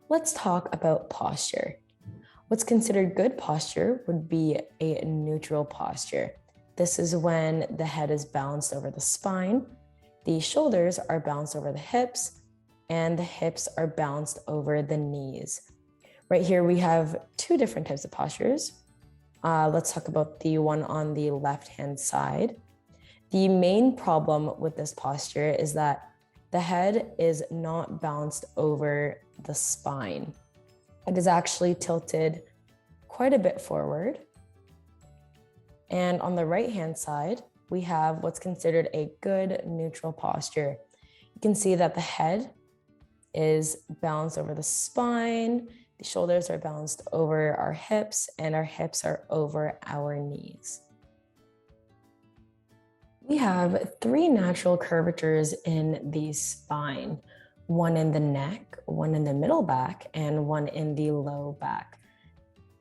Let's talk about posture. What's considered good posture would be a neutral posture. This is when the head is balanced over the spine, the shoulders are balanced over the hips, and the hips are balanced over the knees. Right here, we have two different types of postures. Let's talk about the one on the left-hand side. The main problem with this posture is that the head is not balanced over the spine. It is actually tilted quite a bit forward. And on the right-hand side, we have what's considered a good neutral posture. You can see that the head is balanced over the spine, the shoulders are balanced over our hips, and our hips are over our knees. We have three natural curvatures in the spine, one in the neck, one in the middle back, and one in the low back.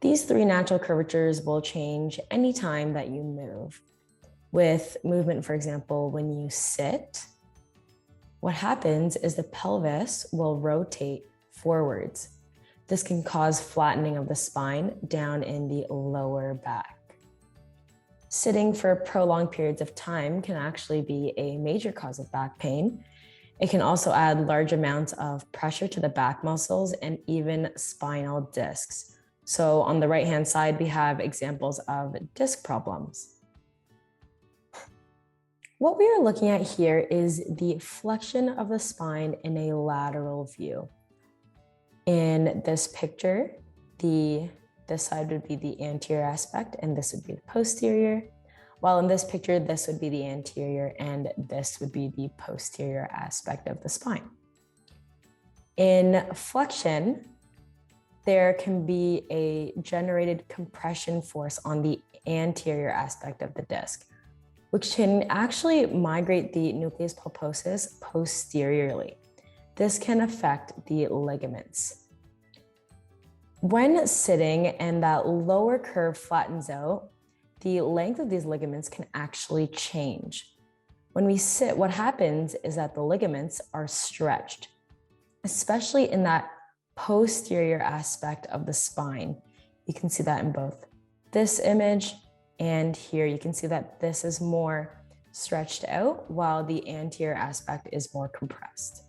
These three natural curvatures will change anytime that you move. With movement, for example, when you sit, what happens is the pelvis will rotate forwards. This can cause flattening of the spine down in the lower back. Sitting for prolonged periods of time can actually be a major cause of back pain. It can also add large amounts of pressure to the back muscles and even spinal discs. So on the right-hand side, we have examples of disc problems. What we are looking at here is the flexion of the spine in a lateral view. In this picture, this side would be the anterior aspect and this would be the posterior. While in this picture, this would be the anterior and this would be the posterior aspect of the spine. In flexion, there can be a generated compression force on the anterior aspect of the disc, which can actually migrate the nucleus pulposus posteriorly. This can affect the ligaments. When sitting and that lower curve flattens out, the length of these ligaments can actually change. When we sit, what happens is that the ligaments are stretched, especially in that posterior aspect of the spine. You can see that in both this image and here. You can see that this is more stretched out while the anterior aspect is more compressed.